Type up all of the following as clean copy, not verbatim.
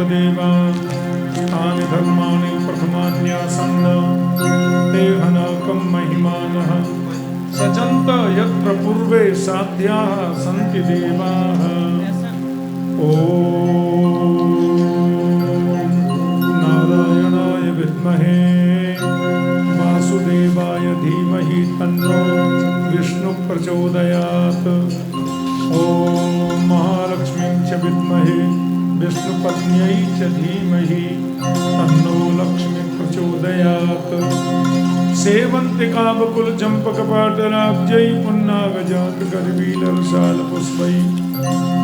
देवा तानि धर्माणि प्रथमान्यासन् ते हनकं महिमानः सजन्त यत्र पूर्वे साध्याः सन्ति देवाः। ॐ नारायणाय विद्महे वासुदेवाय धीमहि तन्नो विष्णु प्रचोदयात्। ॐ महालक्ष्मीं च विद्महे विष्णुपत्न्यै च धीमहि तन्नो लक्ष्मी प्रचोदयात्। सेवन्तिका बकुल चंपक पाटलाब्जै पुन्नागजात करवीलरसाल पुष्पै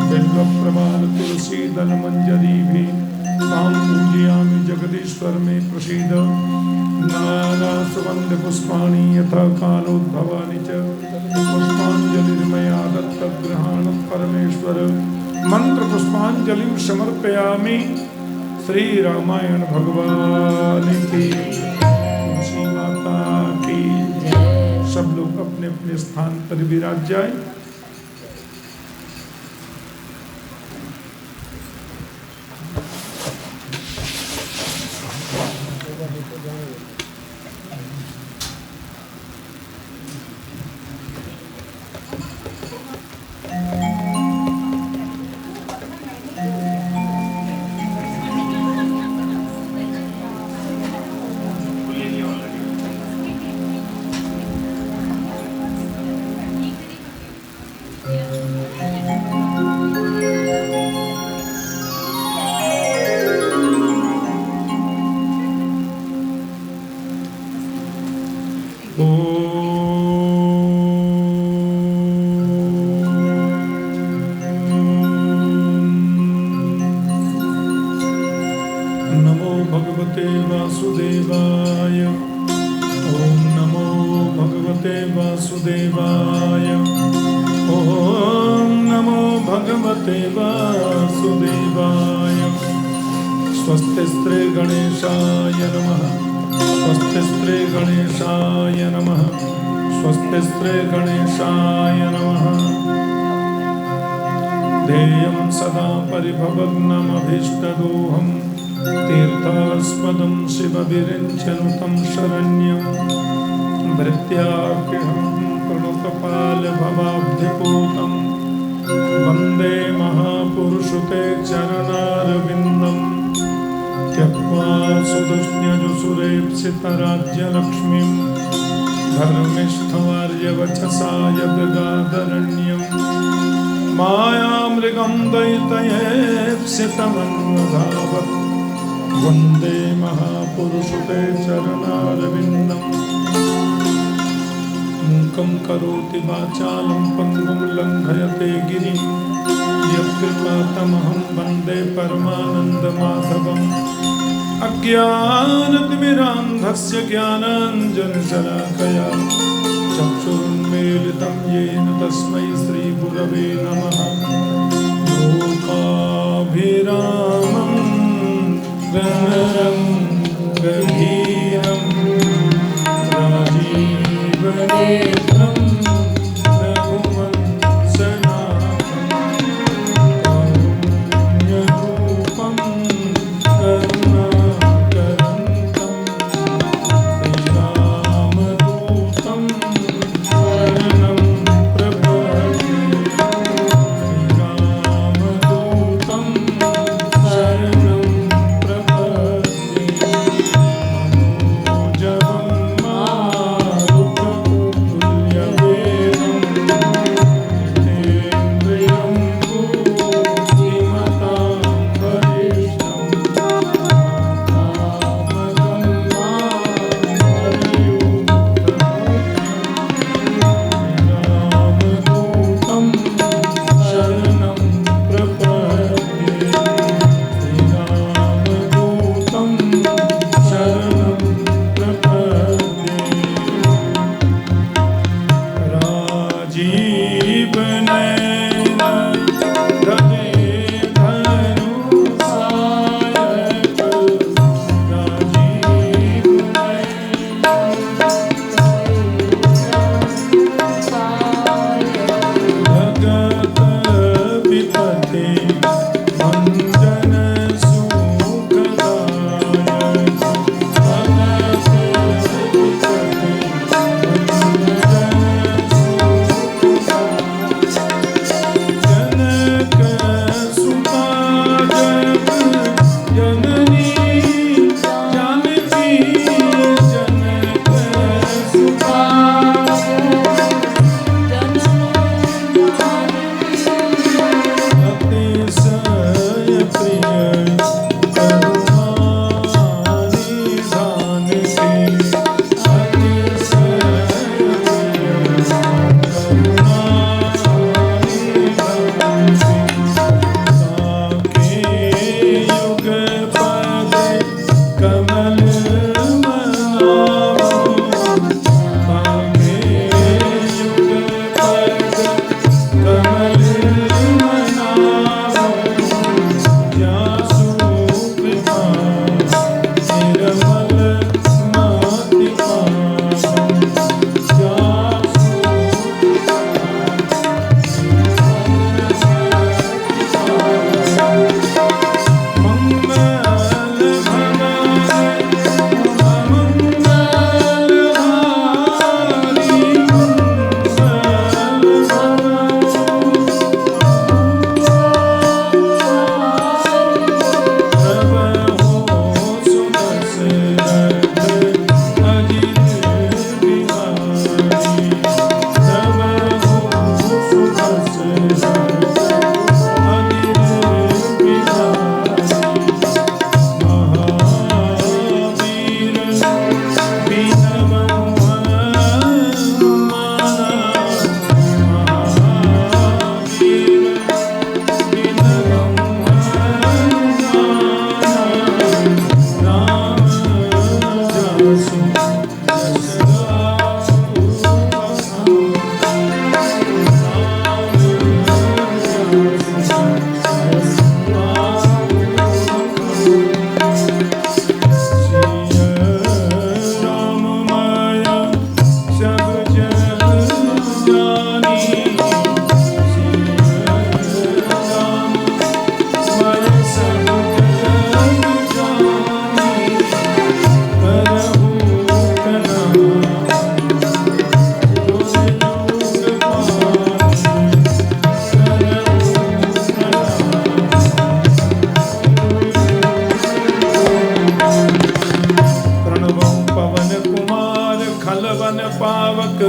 बिल्व प्रमाल तुलसी दल मंजरी तां पूजयामि जगदीश्वर में प्रसीद। नाना सुगंध पुष्पाणि यथा कालोद्भवानि च पुष्पांजलिर्मया दत्तगृहाणं परमेश्वर। मंत्र पुष्पांजलिं समर्पयामि। श्री रामायण भगवान की माता की। सब लोग अपने अपने स्थान पर विराज जाए। नमो भगवते वासुदेवाय। ओम नमो भगवते वासुदेवाय। ओम नमो भगवते वासुदेवाय। स्वस्तिस्त्रे गणेशाय नमः। स्वस्तिस्त्रे गणेशाय नमः। स्वस्तिस्त्रे गणेशाय नमः। ध्येयं सदा परिभवग्नमभीष्टदोहम् तीर्थास्पदं शिवविरिञ्चनुतं शरण्यं भृत्यार्किहं प्रणतपालभवाब्धिपूतं वन्दे महापुरुषुते चरणारविन्दं। त्यक्त्वा सुदुष्ण्यजुसुरेप्सितराज्यलक्ष्मीं धर्मिष्ठवार्यवचसा यद्गादरण्यं मायामृगं दैतयेप्सितमन्वधावत् वन्दे महापुरुषुते चरणारविन्दं। मूकं करोति वाचालं पङ्गुं लङ्घयते गिरिं यत्कृपातमहं वन्दे परमानन्दमाधवम्। अज्ञानतिमिरान्धस्य ज्ञानाञ्जनशलाकया चक्षुरुन्मीलितं येन तस्मै श्रीगुरवे नमः। लोकाभिरामं गणरङ्गधीरं राजीवनेत्रं रघुवंशनाथं कारुण्यरूपं करुणाकरन्तं श्रीरामदूतं शरणं प्रपद्ये। श्रीरामदूतं शरणं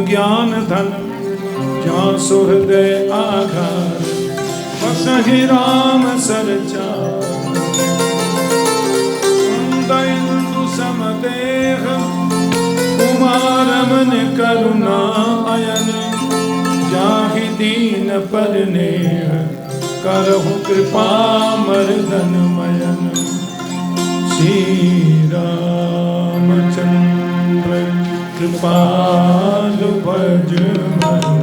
ज्ञान धन जहाँ सुहृदय आघार बसहि राम सरचार दयिंदु समदेह कुमार मन करुणा अयन जाहि दीन पर नेह करहु कृपा मर्दन मयन श्री रामचंद्र कृपालु भज मन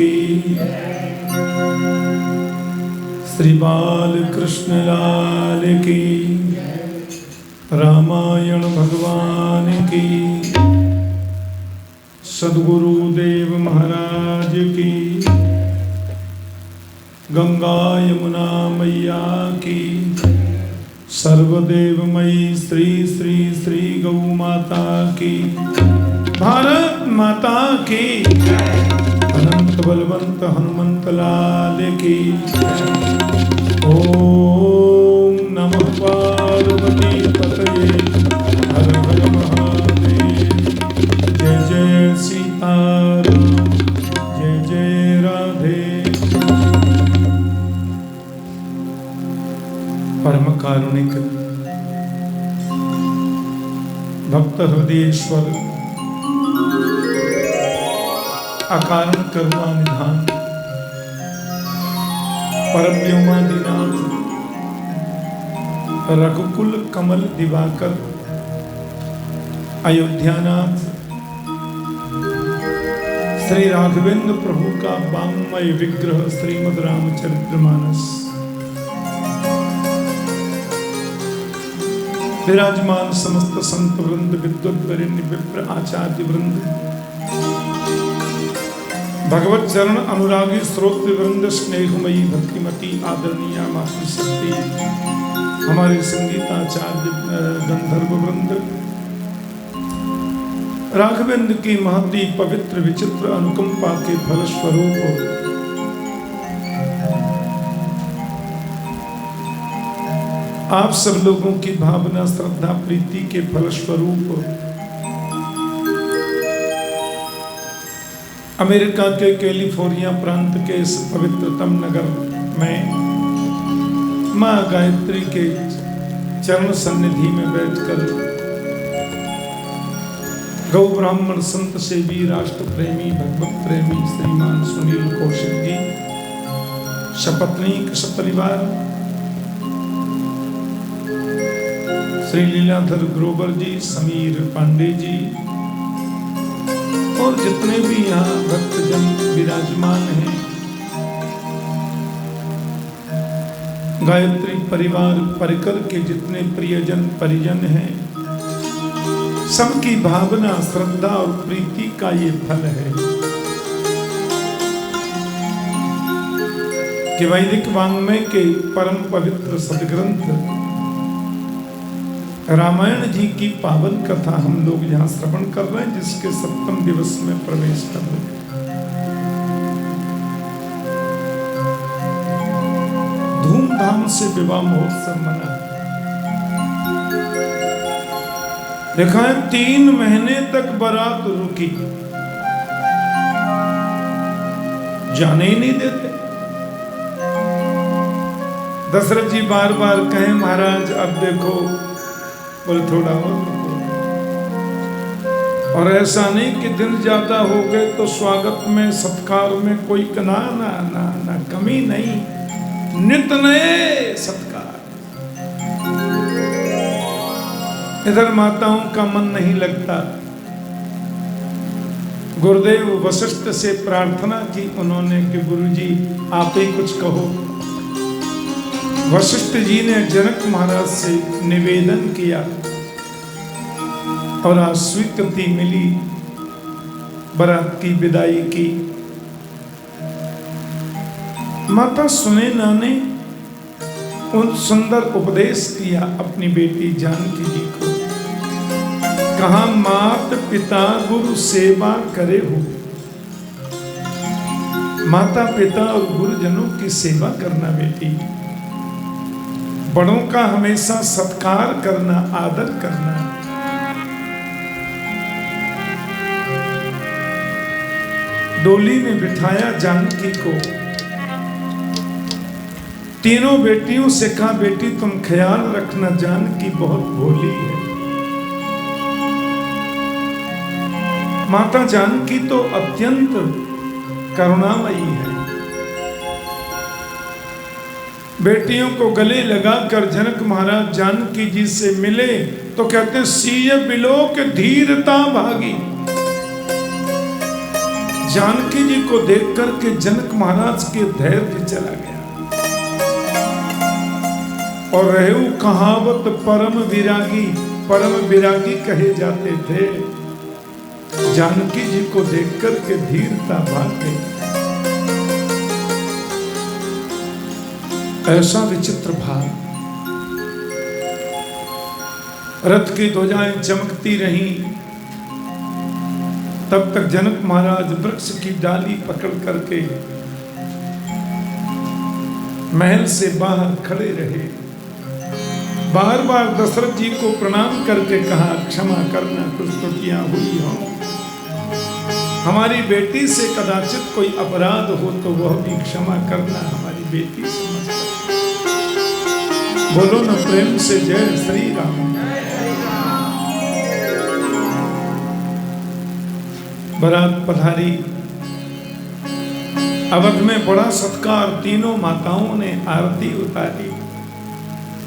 की, श्री बाल कृष्ण लाल की, रामायण भगवान की, सद्गुरुदेव महाराज की, गंगा यमुना मैया की, सर्वदेवमयी श्री श्री श्री गौ माता की, भारत माता की, अनंत बलवंत हनुमंत लाल की। ओम नमः पार्वती पतये, हर हर महादेव। जय जय सीताराम, जय जय राधे। परम कारुणिक भक्त हृदयेश्वर, अकारण करुणा निधान, परम व्योमादिनाथ, रघुकुल कमल दिवाकर, अयोध्यानाथ, श्री राघवेंद्र प्रभु का वाङ्मय विग्रह श्रीमद् रामचरितमानस विराजमान समस्त संत वृंद, विद्वत वरेण्य, विप्र आचार्य वृंद, भगवत चरण अनुरागी श्रोत्र वृंद, स्नेहमयी भक्तिमती आदरणीय मातृशक्ति, हमारे संगीताचार्य गंधर्व वृंद, राघवेंद्र की महती पवित्र विचित्र अनुकंपा के फलस्वरूप आप सब लोगों की भावना श्रद्धा प्रीति के फलस्वरूप अमेरिका के कैलिफोर्निया प्रांत के इस पवित्रतम नगर में मां गायत्री के चरण सन्निधि में बैठकर गौ ब्राह्मण संत सेवी राष्ट्र प्रेमी भगवत प्रेमी श्रीमान सुनील कौशिक जी, सपत्नीक सपरिवार, श्री लीलाधर ग्रोवर जी, समीर पांडे जी और जितने भी यहाँ भक्तजन विराजमान हैं, गायत्री परिवार परिकर के जितने प्रियजन परिजन हैं, सबकी भावना श्रद्धा और प्रीति का ये फल है कि वैदिक वाङ्मय के परम पवित्र सदग्रंथ रामायण जी की पावन कथा हम लोग यहाँ श्रवण कर रहे हैं, जिसके 7वें दिवस में प्रवेश कर रहे हैं। धूमधाम से विवाह महोत्सव मना, देखा है 3 महीने तक बारात रुकी, जाने ही नहीं देते। दशरथ जी बार बार कहें महाराज अब देखो, बोले थोड़ा और ऐसा नहीं कि दिन ज्यादा हो गए तो स्वागत में सत्कार में कोई ना ना ना ना कमी नहीं, नित नए सत्कार। इधर माताओं का मन नहीं लगता। गुरुदेव वशिष्ठ से प्रार्थना की उन्होंने कि गुरुजी आप ही कुछ कहो। वशिष्ठ जी ने जनक महाराज से निवेदन किया और आज स्वीकृति मिली, बारात की विदाई की। माता सुनैना ने उन सुंदर उपदेश किया अपनी बेटी जानकी जी को, कहा मात पिता गुरु सेवा करे हो। माता पिता और गुरुजनों की सेवा करना बेटी, बड़ों का हमेशा सत्कार करना, आदर करना। डोली में बिठाया जानकी को, तीनों बेटियों से कहा बेटी तुम ख्याल रखना, जानकी बहुत भोली है। माता जानकी तो अत्यंत करुणामयी है। बेटियों को गले लगाकर जनक महाराज जानकी जी से मिले तो कहते सीय बिलोक धीरता भागी। जानकी जी को देख करके जनक महाराज के धैर्य चला गया। और रहेऊ कहावत परम विरागी कहे जाते थे। जानकी जी को देख करके धीरता भाग गई। ऐसा विचित्र भाव। रथ की ध्वजाएं चमकती रहीं, तब तक जनक महाराज वृक्ष की डाली पकड़ करके महल से बाहर खड़े रहे। बार बार दशरथ जी को प्रणाम करके कहा, क्षमा करना, कुछ त्रुटियां हुई हो, हमारी बेटी से कदाचित कोई अपराध हो तो वह भी क्षमा करना, हमारी बेटी समझ। बोलो ना प्रेम से जय श्री राम। बारात पधारी। अवध में बड़ा सत्कार, तीनों माताओं ने आरती उतारी,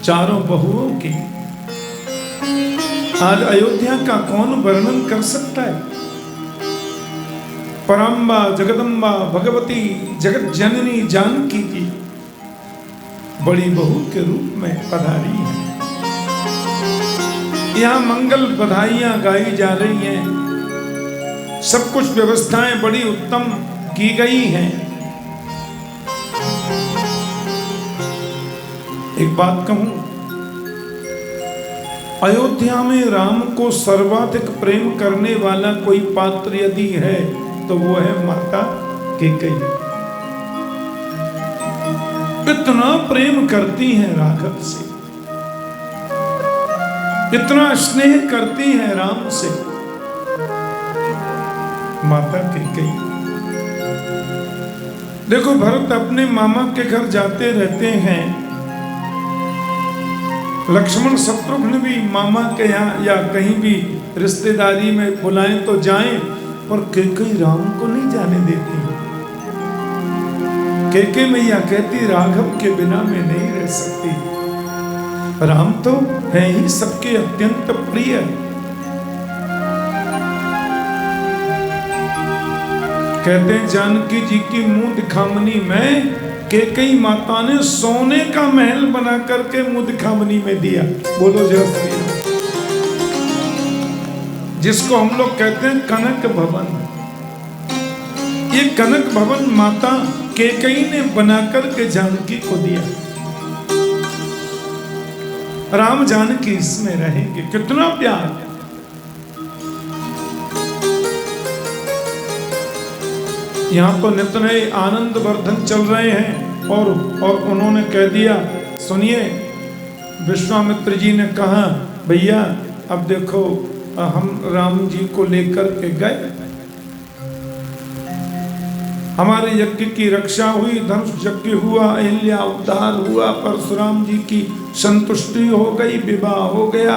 चारों बहुओं की। आज अयोध्या का कौन वर्णन कर सकता है। पराम्बा जगदम्बा भगवती जगत जननी जानकी जी बड़ी बहू के रूप में पधारी है। यहाँ मंगल बधाइयां गाई जा रही हैं, सब कुछ व्यवस्थाएं बड़ी उत्तम की गई हैं। एक बात कहूं, अयोध्या में राम को सर्वाधिक प्रेम करने वाला कोई पात्र यदि है तो वो है माता कैकेयी। इतना प्रेम करती हैं राघव से, इतना स्नेह करती हैं राम से माता कैकेयी। देखो, भरत अपने मामा के घर जाते रहते हैं, लक्ष्मण शत्रुघ्न भी मामा के यहाँ या कहीं भी रिश्तेदारी में बुलाएं तो जाएं, पर कैकेयी राम को नहीं जाने देती। कैकेयी मैया कहती, राघव के बिना मैं नहीं रह सकती। राम तो है ही सबके अत्यंत प्रिय। कहते हैं जानकी जी की मुंह दिखामनी में कैकेयी माता ने सोने का महल बना करके मुंह दिखामनी में दिया। बोलो जय श्री राम। जिसको हम लोग कहते हैं कनक भवन। ये कनक भवन माता कैकेयी ने बना करके जानकी को दिया। राम जानकी इसमें रहेंगे, कितना प्यार। यहाँ तो नित्य नए आनंद वर्धन चल रहे हैं और उन्होंने कह दिया, सुनिए, विश्वामित्र जी ने कहा, भैया अब देखो हम राम जी को लेकर के गए, हमारे यज्ञ की रक्षा हुई, धनुष यज्ञ हुआ, अहिल्या उद्धार हुआ, परशुराम जी की संतुष्टि हो गई, विवाह हो गया।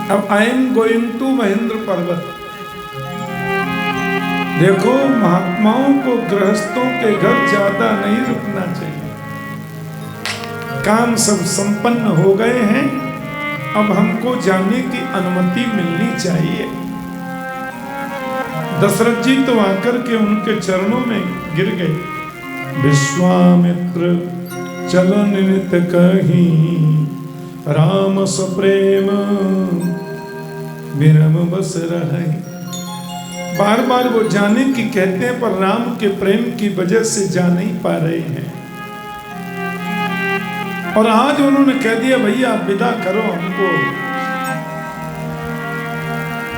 अब I am going to Mahendra Parvat. देखो, महात्माओं को गृहस्थों के घर ज्यादा नहीं रुकना चाहिए। काम सब संपन्न हो गए हैं, अब हमको जाने की अनुमति मिलनी चाहिए। दशरथ जी तो आकर के उनके चरणों में गिर गए। विश्वामित्र चलन नित कहीं, राम सप्रेम विरम बस रहे। बार बार वो जाने की कहते हैं, पर राम के प्रेम की वजह से जा नहीं पा रहे हैं। और आज उन्होंने कह दिया, भैया आप विदा करो हमको।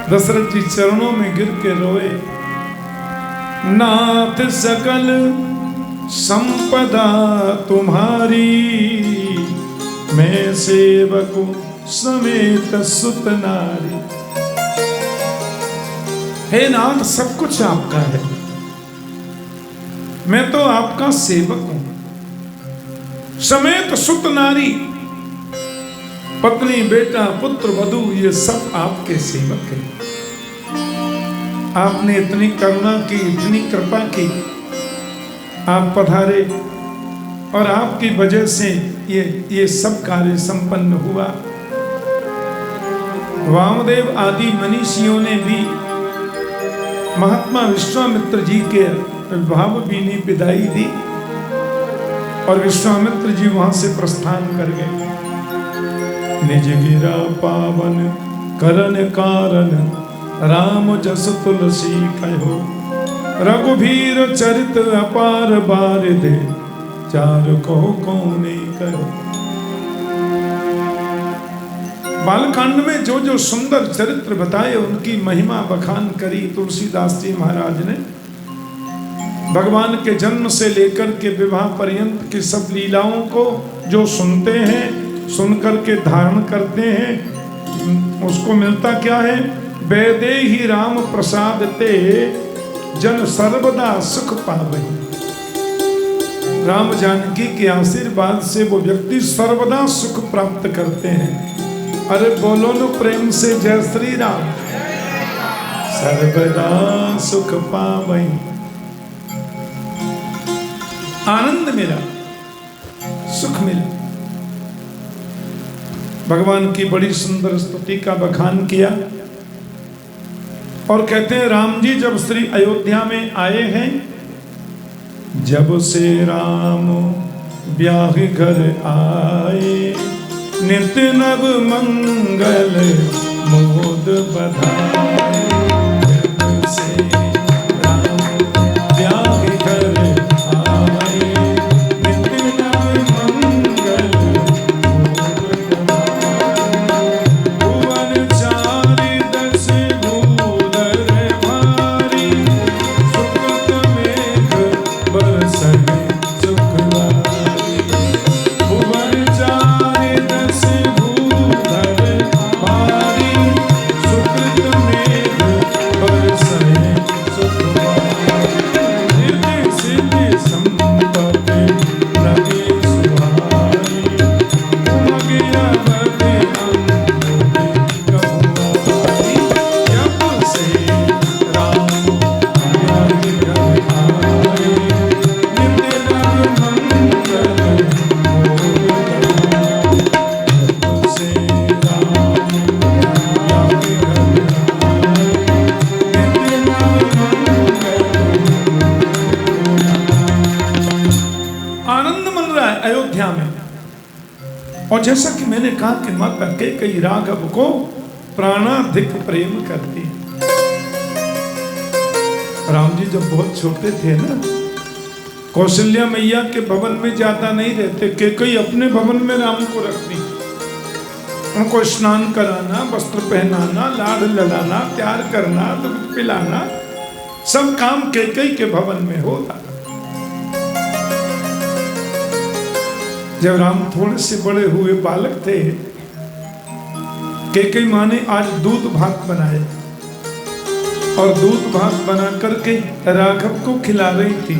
दशरथ जी चरणों में गिर के रोए। नाथ सकल संपदा तुम्हारी, मैं सेवक समेत सुत नारी। हे नाथ, सब कुछ आपका है, मैं तो आपका सेवक हूं। समेत सुत नारी, पत्नी बेटा पुत्र वधू, ये सब आपके सेवक हैं। आपने इतनी करुणा की, इतनी कृपा की, आप पधारे और आपकी वजह से ये सब कार्य संपन्न हुआ। वामदेव आदि मनीषियों ने भी महात्मा विश्वामित्र जी के भाव बीनी विदाई दी और विश्वामित्र जी वहां से प्रस्थान कर गए। निज गिरा पावन करन कारण राम जस तुलसी कहो, रघुबीर चरित अपार बारिधे चार कहो कौने कहो। बालकांड में जो जो सुंदर चरित्र बताए उनकी महिमा बखान करी तुलसीदास जी महाराज ने। भगवान के जन्म से लेकर के विवाह पर्यंत की सब लीलाओं को जो सुनते हैं, सुनकर के धारण करते हैं, उसको मिलता क्या है? वेदे ही राम प्रसाद ते जन सर्वदा सुख पावे। राम जानकी के आशीर्वाद से वो व्यक्ति सर्वदा सुख प्राप्त करते हैं। अरे बोलो न प्रेम से जय श्री राम। सर्वदा सुख पावे, आनंद मिला, सुख मिला। भगवान की बड़ी सुंदर स्तुति का बखान किया और कहते हैं राम जी जब श्री अयोध्या में आए हैं, जब से राम ब्याह घर आए, नित्य नव मंगल मोद बधाए। जब से राम ब्याह घर आए, नित्य नव मंगल मोद बधाए। भुवन चारि दस भूधर भारी, सुकृत मेघ बरसहि सुखदाई। भुवन चारि दस भूधर भारी, सुकृत मेघ बरसहि सुखदाई। रिद्धि सिद्धि संपत्ति लगे सुहाई, उमग अवधि अमृत कहुआई। जब से राम ब्याह घर आए, नित्य नव मंगल मोद बधाए। जब से राम ब्याह घर आए, नित्य नव मंगल। आनंद मिल रहा है अयोध्या में। और जैसा कि मैंने कहा कि माता कैकेयी राघव को प्राणाधिक प्रेम करती। राम जी जब बहुत छोटे थे ना, कौशल्या मैया के भवन में ज्यादा नहीं रहते, कैकेयी अपने भवन में राम को रखती। उनको स्नान कराना, वस्त्र पहनाना, लाड़ लड़ाना, प्यार करना, दूध पिलाना, सब काम कैकेयी के भवन में होता। जब राम थोड़े से बड़े हुए बालक थे, कैकेयी माँ ने आज दूध भात बनाए और दूध भात बना करके राघव को खिला रही थी।